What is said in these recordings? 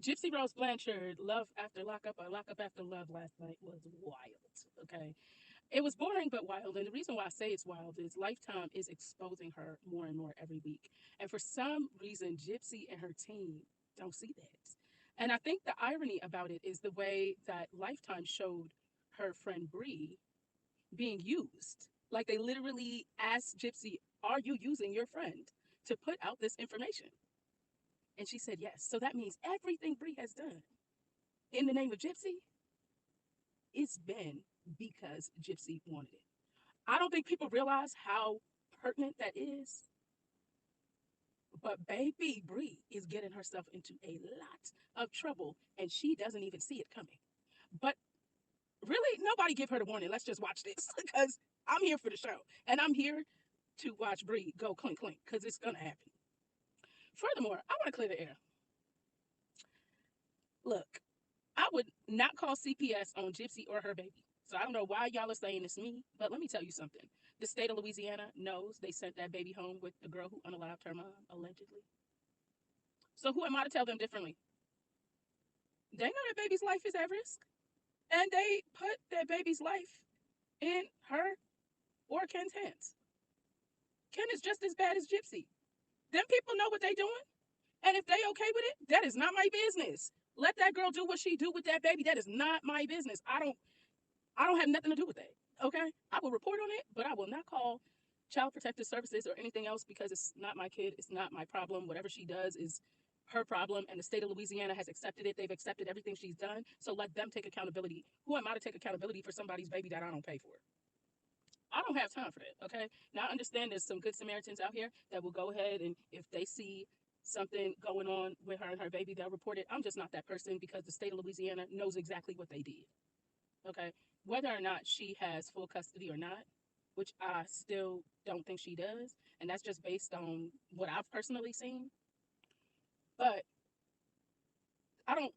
Gypsy Rose Blanchard, Love After Lockup or Lockup After Love last night was wild. Okay. It was boring but wild. And the reason why I say it's wild is Lifetime is exposing her more and more every week. And for some reason, Gypsy and her team don't see that. And I think the irony about it is the way that Lifetime showed her friend Bree being used. Like they literally asked Gypsy, "Are you using your friend to put out this information?" And she said yes. So that means everything Bree has done in the name of Gypsy, it's been because Gypsy wanted it. I don't think people realize how pertinent that is, but baby Bree is getting herself into a lot of trouble and she doesn't even see it coming. But really, nobody give her the warning. Let's just watch this because I'm here for the show and I'm here to watch Bree go clink clink because it's gonna happen. Furthermore, I want to clear the air. Look, I would not call CPS on Gypsy or her baby. So I don't know why y'all are saying it's me, but let me tell you something. The state of Louisiana knows they sent that baby home with the girl who unalived her mom, allegedly. So who am I to tell them differently? They know that baby's life is at risk. And they put that baby's life in her or Ken's hands. Ken is just as bad as Gypsy. Them people know what they doing. And if they okay with it, that is not my business. Let that girl do what she do with that baby. That is not my business. I don't have nothing to do with that. Okay? I will report on it, but I will not call Child Protective Services or anything else because it's not my kid. It's not my problem. Whatever she does is her problem, and the state of Louisiana has accepted it. They've accepted everything she's done. So let them take accountability. Who am I to take accountability for somebody's baby that I don't pay for? I don't have time for that. Okay? Now I understand there's some good Samaritans out here that will go ahead and if they see something going on with her and her baby, they'll report it. I'm just not that person because the state of Louisiana knows exactly what they did. Okay? Whether or not she has full custody or not, which I still don't think she does, and that's just based on what I've personally seen. But I don't,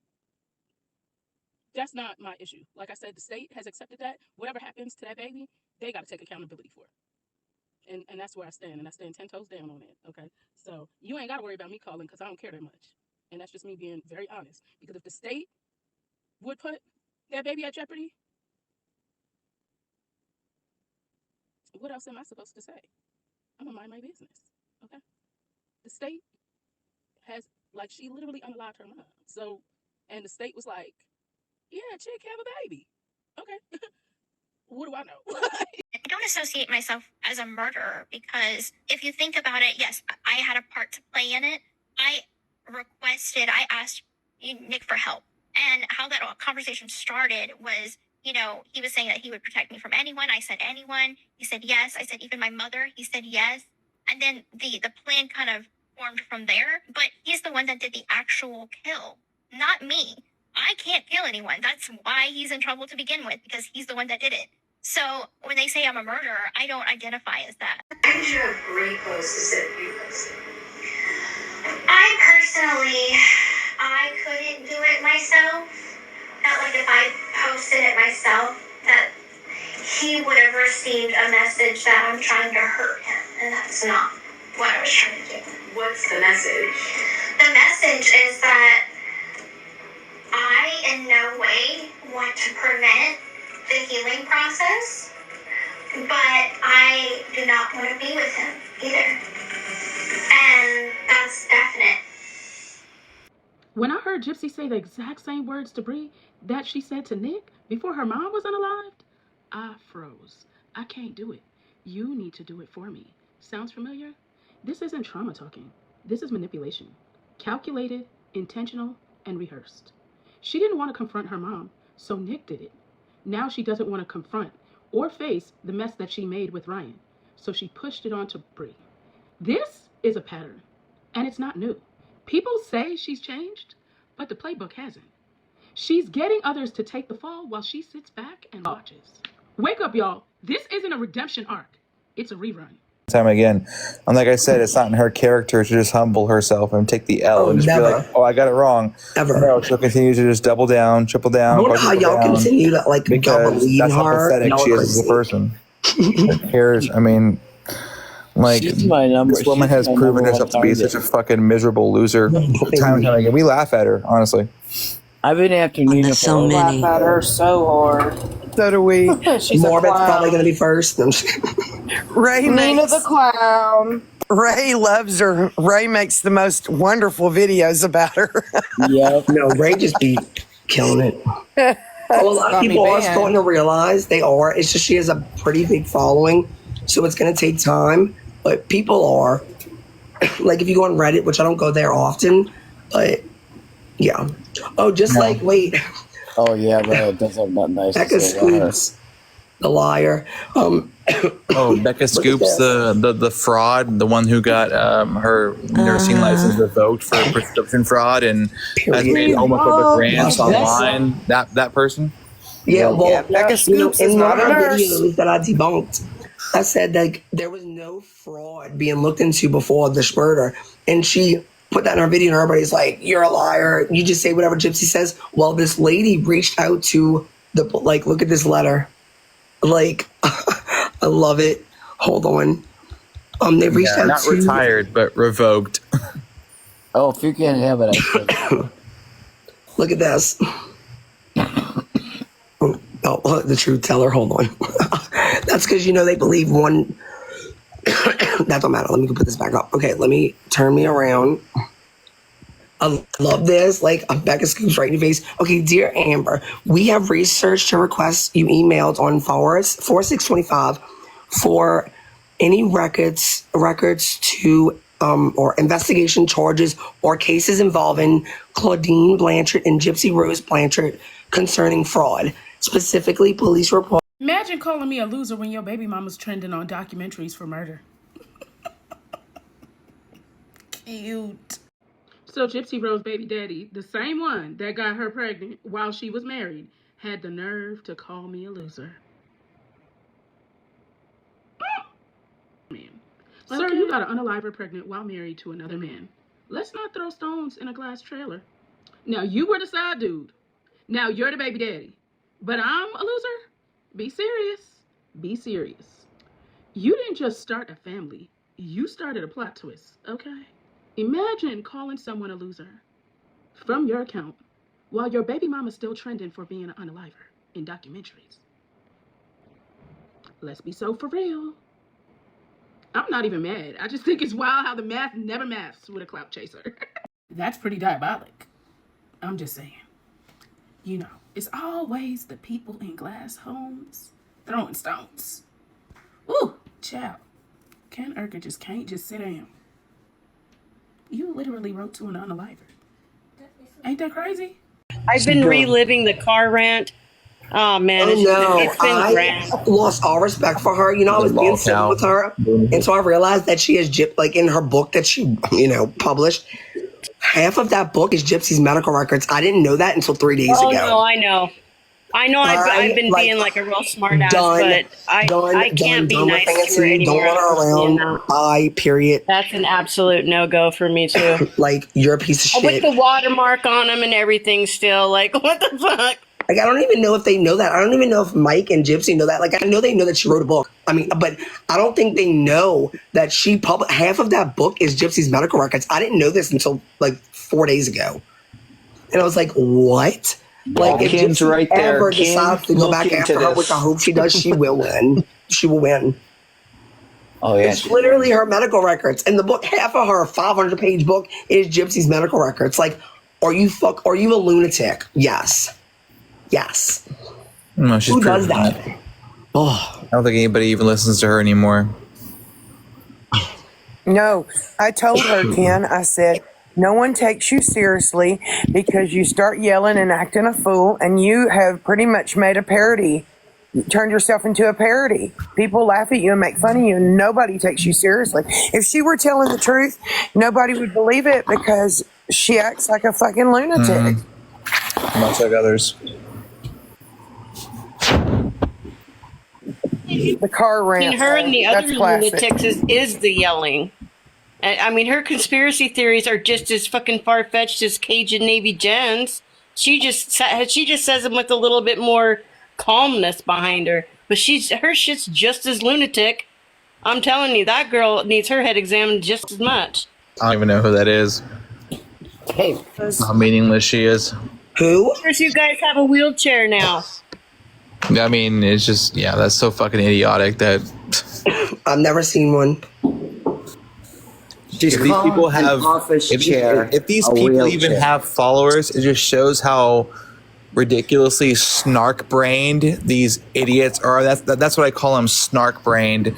that's not my issue. Like I said, the state has accepted that. Whatever happens to that baby, they got to take accountability for it. And that's where I stand, and I stand 10 toes down on it. Okay? So you ain't got to worry about me calling because I don't care that much. And that's just me being very honest. Because if the state would put that baby at jeopardy, what else am I supposed to say? I'm gonna mind my business. Okay? The state has, like, she literally unalived her mom. So, and the state was like, yeah, chick, have a baby. Okay. What do I know? I don't associate myself as a murderer because if you think about it, yes, I had a part to play in it. I asked Nick for help. And how that conversation started was, he was saying that he would protect me from anyone. I said anyone. He said yes. I said even my mother. He said yes. And then the plan kind of formed from there. But he's the one that did the actual kill, not me. I can't kill anyone. That's why he's in trouble to begin with, because he's the one that did it. So when they say I'm a murderer, I don't identify as that. Why did you have Bree post instead of you posting? I couldn't do it myself. Felt like if I posted it myself, that he would have received a message that I'm trying to hurt him, and that's not what I was trying to do. What's the message? The message is that I in no way want to prevent the healing process, but I do not want to be with him either. And that's definite. When I heard Gypsy say the exact same words to Bree that she said to Nick before her mom was unalived, I froze. I can't do it. You need to do it for me. Sounds familiar? This isn't trauma talking. This is manipulation. Calculated, intentional, and rehearsed. She didn't want to confront her mom, so Nick did it. Now she doesn't want to confront or face the mess that she made with Ryan, so she pushed it onto Bree. This is a pattern, and it's not new. People say she's changed, but the playbook hasn't. She's getting others to take the fall while she sits back and watches. Wake up, y'all. This isn't a redemption arc. It's a rerun. Time again. And like I said, it's not in her character to just humble herself and take the L and just never. be like, oh, I got it wrong. Ever. No, she'll continue to just double down, triple down. I wonder how y'all continue to because believe that's how her. pathetic she is as a person. Who cares? I mean, Like, She's my number. this woman has proven herself to be such a fucking miserable loser time and time again. We laugh at her, honestly. I've been after Nina for so many. Laugh at her so hard. So do we. She's a Morbid's probably clown. going to be first. Ray Nina makes, the clown. Ray loves her. Ray makes the most wonderful videos about her. Yep. No, Ray just be killing it. Well, a lot of Got me people are banned. starting to realize they are. It's just she has a pretty big following, so it's going to take time. But people are, like, if you go on Reddit, which I don't go there often, but yeah. Oh, just like, wait, Oh yeah, Ray does have nothing nice Becca to say about her. Scoops, the liar. Oh, Becca Scoops, the fraud, the one who got her nursing license revoked for prescription fraud and has made almost over grants online. That person. Yeah, well, Becca Scoops is in one not of a her nurse. videos that I debunked, I said like there was no fraud being looked into before this murder, and she put that in her video, and everybody's like, "You're a liar. You just say whatever Gypsy says." Well, this lady reached out to the look at this letter, like I love it. Hold on, they reached out not to retired, but revoked. Oh, if you can't have it, I should. look at this. Oh, the truth teller. Hold on. That's because they believe one. That don't matter. Let me put this back up. Okay, let me turn me around. I love this. Like, Becca Scoops right in your face. Okay, dear Amber, we have researched your request you emailed on 4625 for any records to or investigation charges or cases involving Claudine Blanchard and Gypsy Rose Blanchard concerning fraud. Specifically, police report. Imagine calling me a loser when your baby mama's trending on documentaries for murder. Cute. So Gypsy Rose baby daddy, the same one that got her pregnant while she was married, had the nerve to call me a loser. Man. Sir, you got an unalive her pregnant while married to another man. Let's not throw stones in a glass trailer. Now you were the side dude. Now you're the baby daddy. But I'm a loser? Be serious. Be serious. You didn't just start a family. You started a plot twist, okay? Imagine calling someone a loser from your account while your baby mama's still trending for being an unaliver in documentaries. Let's be so for real. I'm not even mad. I just think it's wild how the math never maths with a clout chaser. That's pretty diabolic. I'm just saying. It's always the people in glass homes throwing stones. Ooh, child. Ken Urker can't just sit down. You literally wrote to an unaliver. Ain't that crazy? I've been reliving the car rant. Oh man, it's been grand. I lost all respect for her. I was being civil with her, and so I realized that she has like in her book that she published. Half of that book is Gypsy's medical records. I didn't know that until 3 days ago. Oh no, I know. I've been being like a real smart ass, but I can't be nice to her anymore. Don't want her around. Period. That's an absolute no go for me too. Like, you're a piece of shit. With the watermark on them and everything still. Like, what the fuck? Like, I don't even know if they know that. I don't even know if Mike and Gypsy know that. Like, I know they know that she wrote a book. I mean, but I don't think they know that she half of that book is Gypsy's medical records. I didn't know this until like 4 days ago. And I was like, what? Like, if Kim's Gypsy right there. ever Kim, decides to go look back into after her, this. which I hope she does, she will win. She will win. Oh yeah. It's literally her medical records. And the book, half of her 500-page book is Gypsy's medical records. Like, are you a lunatic? Yes. Yes. No, she's Who does proven that? it. Oh, I don't think anybody even listens to her anymore. No, I told her, Ken, I said, no one takes you seriously because you start yelling and acting a fool, and you have pretty much made a parody. You turned yourself into a parody. People laugh at you and make fun of you, and nobody takes you seriously. If she were telling the truth, nobody would believe it because she acts like a fucking lunatic. Much like others. The car rant. And her and the other That's classic. lunatics is the yelling. I mean, her conspiracy theories are just as fucking far-fetched as Cajun Navy Jen's. She just says them with a little bit more calmness behind her. But her shit's just as lunatic. I'm telling you, that girl needs her head examined just as much. I don't even know who that is. Hey, How meaningless she is. who? Of course, you guys have a wheelchair now. I mean, it's just, yeah, that's so fucking idiotic that I've never seen one. She's if these people have, office if, chair, if these a people even wheelchair. have followers, it just shows how ridiculously snark brained these idiots are. That's what I call them, snark brained.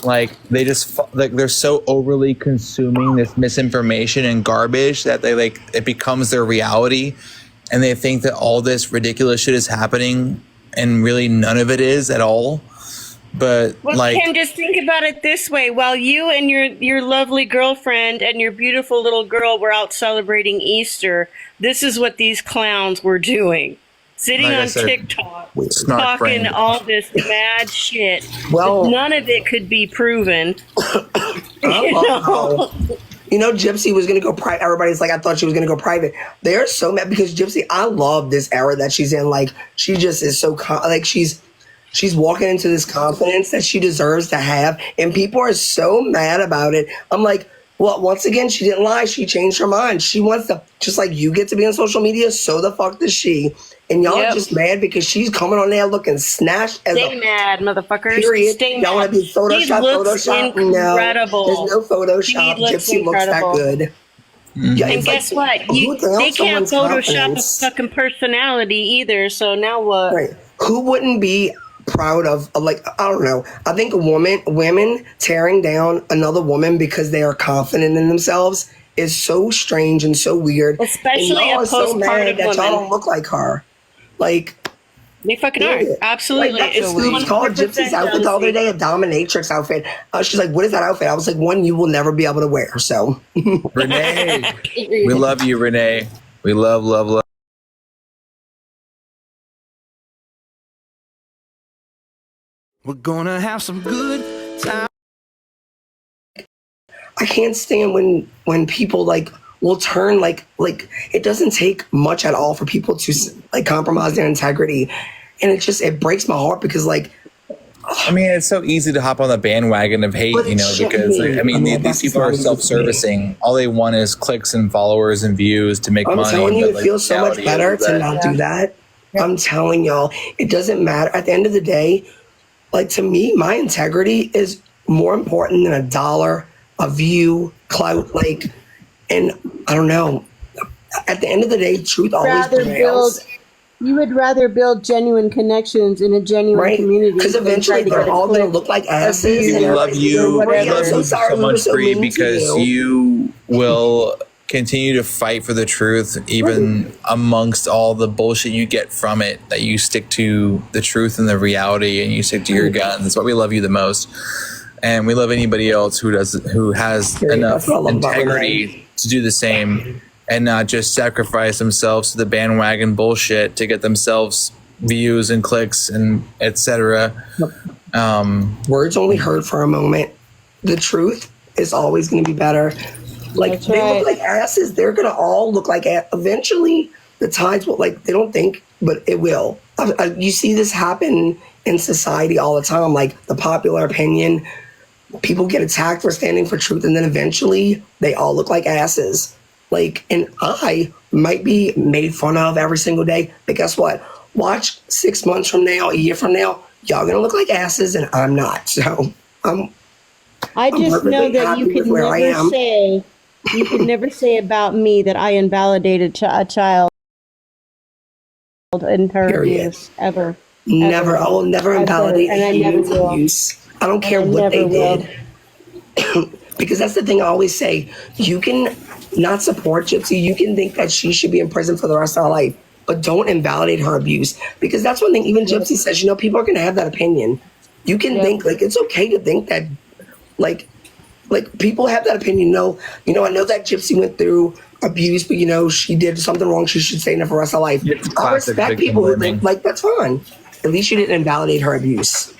Like they just like they're so overly consuming this misinformation and garbage that they like it becomes their reality, and they think that all this ridiculous shit is happening, and really none of it is at all. But Well, like, Ken, just think about it this way: while you and your lovely girlfriend and your beautiful little girl were out celebrating Easter, this is what these clowns were doing. Sitting Like I on said, TikTok, snark talking brained. all this mad shit. Well- But none of it could be proven. You know, Gypsy was going to go private. Everybody's like, I thought she was going to go private. They're so mad because Gypsy, I love this era that she's in. Like, she just is so, like, she's walking into this confidence that she deserves to have. And people are so mad about it. I'm like, well, once again, she didn't lie. She changed her mind. She wants to, just like you get to be on social media, so the fuck does she. And y'all are just mad because she's coming on there looking snatched as Stay mad, motherfuckers. period. Stay Y'all want mad. to be Photoshop, He looks Photoshop? incredible. No, there's no Photoshop. He looks Gypsy looks that incredible. good. Yeah, And it's guess like, what? who the hell They can't someone's Photoshop confidence? a fucking personality either. So now what? Right. Who wouldn't be proud of like, I don't know. I think women tearing down another woman because they are confident in themselves is so strange and so weird. Especially and y'all a are so mad postpartum that y'all woman. don't look like her. Like, They fucking are. yeah. Absolutely. Like, It's Scoops called 100% Gypsy's outfit the other jealousy. day a dominatrix outfit. She's like, what is that outfit? I was like, one you will never be able to wear. So Renee, we love you, Renee. We love. We're gonna have some good time. I can't stand when people like will turn like it doesn't take much at all for people to like compromise their integrity, and it breaks my heart because like I mean, it's so easy to hop on the bandwagon of hate, But you know, it shouldn't because be. I mean, I mean, these that's people are just not easy to me. self-servicing. All they want is clicks and followers and views to make I'm money. telling you, but, it like, feels so much reality better is to that- not do that. I'm telling y'all, it doesn't matter. At the end of the day, like to me, my integrity is more important than a dollar, a view, clout, like, and I don't know. At the end of the day, truth always Rather prevails. You would rather build genuine connections in a genuine Right? community. Because than eventually try to they're get a all going to click look like of asses. views And We love everybody's you. gonna or be, We I'm whatever. love so you sorry so we were much, so Bree, mean to because you will continue to fight for the truth, even amongst all the bullshit you get from it. That you stick to the truth and the reality, and you stick to your guns. That's what we love you the most, and we love anybody else who has Period. enough That's what I love about integrity to do the same, and not just sacrifice themselves to the bandwagon bullshit to get themselves views and clicks and etc. Words only heard for a moment. The truth is always going to be better. Like That's they right. look like asses. They're going to all look like eventually the tides will, like, they don't think, but it will. You see this happen in society all the time. Like the popular opinion, people get attacked for standing for truth, and then eventually they all look like asses. Like, and I might be made fun of every single day, but guess what? Watch 6 months from now, a year from now, y'all gonna look like asses, and I'm not. So I I'm just know perfectly that you happy could with where I never am. say, you could never say about me that I invalidated a child in her Period. abuse ever. Never, I will never Ever. invalidate And I any never will. abuse. I don't care I what they never will. did. Because that's the thing I always say. You can not support Gypsy. You can think that she should be in prison for the rest of her life, but don't invalidate her abuse. Because that's one thing even Gypsy says, you know, people are going to have that opinion. You can think, like, it's okay to think that, like people have that opinion. No, you know, I know that Gypsy went through abuse, but, you know, she did something wrong. She should stay in there for the rest of her life. It's I classic respect victim people who blaming. think, like, that's fine. At least you didn't invalidate her abuse.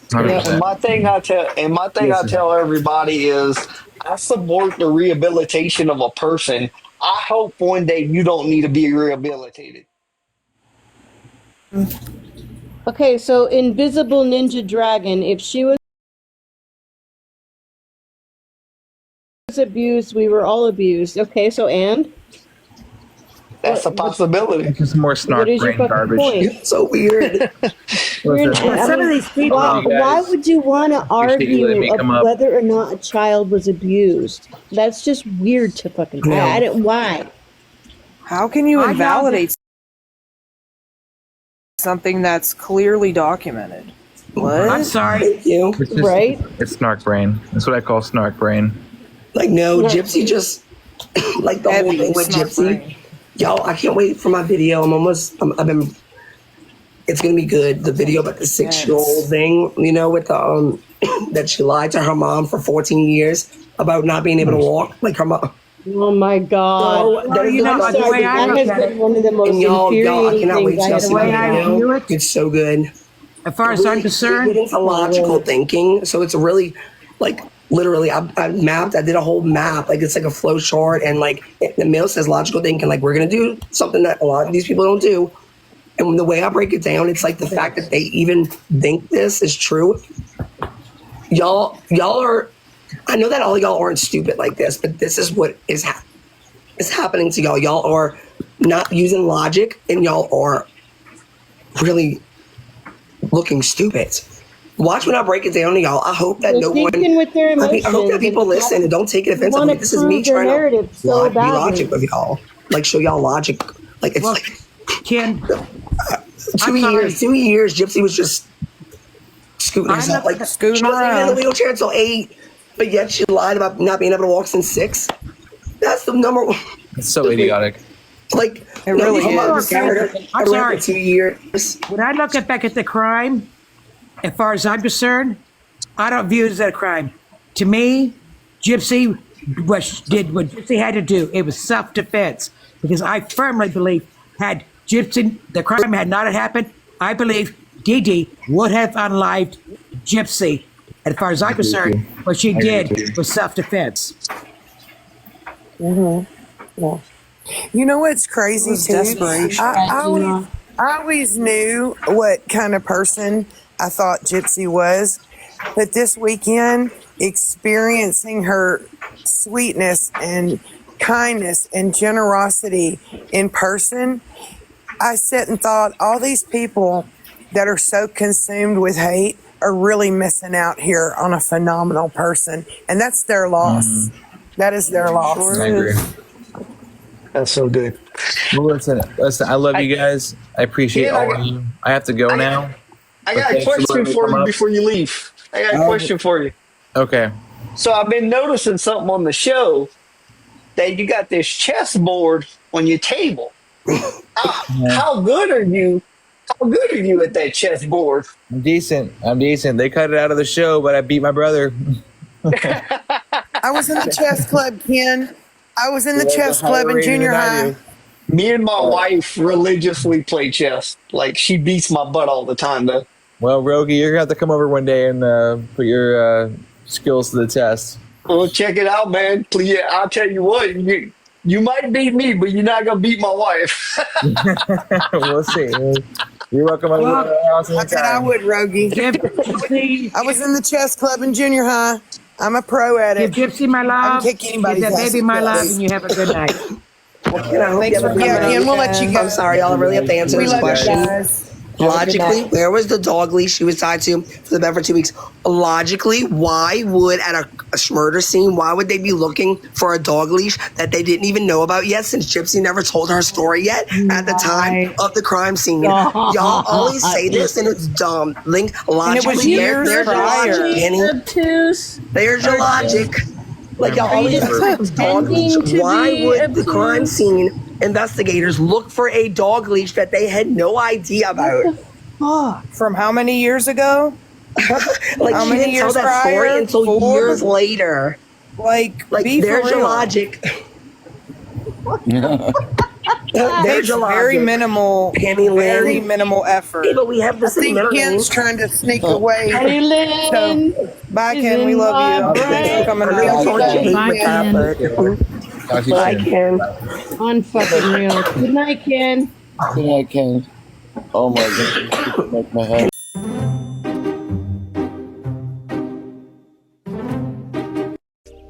100%. And my thing I tell everybody is I support the rehabilitation of a person. I hope one day you don't need to be rehabilitated. Okay, so Invisible Ninja Dragon, if she was abused, we were all abused. Okay, so and? That's a possibility. It's just more snark What is your brain fucking garbage. point? So weird. You're- Listen, I Some of mean, these people. why would you want to Appreciate you letting me argue come of up. whether or not a child was abused? That's just weird to fucking. Yeah. I don't. Why? How can you I know invalidate something that's clearly documented? I'm What? sorry. Thank you. it's just, Right? It's snark brain. That's what I call snark brain. Like, no, Gypsy just, like the whole Heavy, thing with snark Gypsy. brain. Y'all, I can't wait for my video. I've been, it's gonna be good. The video about the 6-year-old thing, you know, with the, that she lied to her mom for 14 years about not being able to walk. Like her mom. Oh my God! So, that is you know, like, the way I That look has at been it, one of the most and y'all, I infuriating cannot wait things till I y'all see the the way I video. view it, It's so good. as far as I'm concerned, It's a logical thinking. So it's really, like, literally, I did a whole map. Like, it's like a flow chart. And, like, the middle says logical thinking. Like, we're going to do something that a lot of these people don't do. And the way I break it down, it's like the fact that they even think this is true. Y'all are, I know that all y'all aren't stupid like this, but this is what is happening to y'all. Y'all are not using logic, and y'all are really looking stupid. Watch when I break it down to y'all. I hope that They're no one, thinking with their I emotions. hope that people listen and don't take it They offensively. want to This is me prove their trying to narrative so be badly. logic with y'all. Like, show y'all logic. Like, it's well, like Ken, 2 sorry. years. 2 years, Gypsy was just scooting I'm herself. not- Like, Scooting she wasn't even in around. a wheelchair until 8, but yet she lied about not being able to walk since 6. That's the number one. It's so idiotic. Like, It really these moms is. scared her. I'm I ran sorry. for 2 years. when I look back at the crime, as far as I'm concerned, I don't view it as a crime. To me, Gypsy what Gypsy had to do. It was self-defense because I firmly believe had the crime had not happened, I believe Dee Dee would have unalived Gypsy. As far as I'm concerned, what she did was self-defense. You know what's crazy was too? desperation. I always knew what kind of person I thought Gypsy was, but this weekend, experiencing her sweetness and kindness and generosity in person, I sat and thought, all these people that are so consumed with hate are really missing out here on a phenomenal person, and that's their loss. That is their loss. I agree. That's so good. Well, listen. I love you guys. I appreciate Yeah, all of you. I have to go now. I But got a thanks for question letting me for come you up. before you leave. I got a question for you. Okay. So I've been noticing something on the show that you got this chessboard on your table. How good are you? How good are you at that chessboard? I'm decent. They cut it out of the show, but I beat my brother. I was in the chess club, Ken. I was in the chess club in junior high. Me and my wife religiously play chess. Like, she beats my butt all the time, though. Well, Rogi, you're gonna have to come over one day and put your skills to the test. Well, check it out, man. Please, I'll tell you what. You might beat me, but you're not gonna beat my wife. We'll see. You're welcome over to our house I said I anytime. would, Rogie. Give Gypsy, I was in the chess club in junior high. I'm a pro at give it. Gypsy my I love. can kick Give anybody's that ass baby at my love, chess. and you have a good night. And I hope Thanks you for have a yeah, good Ken. We'll let you go. I'm sorry, y'all. I really have to answer We this love you question. guys. Logically, where was the dog leash she was tied to for the bed for 2 weeks? Logically, why would at a murder scene, why would they be looking for a dog leash that they didn't even know about yet, since Gypsy never told her story yet at the time of the crime scene? Y'all always say this and it's dumb. Link logically, was years there's your prior. logic, Kenny. Obtuse. There's your logic. Like, y'all always say it's dog leash. pretending to Why be would the crime obtuse? scene investigators look for a dog leash that they had no idea about? From how many years ago? Like, How she many didn't tell years that story prior? until 4? years later. Like be there's for your real. logic. There's Takes your logic. very minimal, Penny very Lynn. minimal effort. Yeah, but we have the I same think middle name. Ken's trying to sneak away. Penny Lynn. So, bye, is Ken. We in love my you. Thanks brain. for coming I know you out. told you hate Bye, with that, Ken. but Talk to you I soon. can. Unfucking real. Good night, Ken. Yeah, I can. Oh my god. Make my head.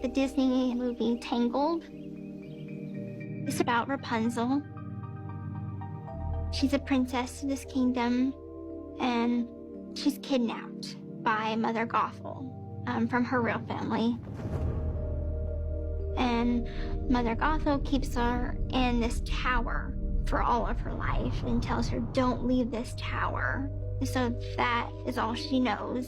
The Disney movie about Rapunzel. She's a princess to this kingdom, and she's kidnapped by Mother Gothel from her real family. And Mother Gothel keeps her in this tower for all of her life and tells her, don't leave this tower. So that is all she knows.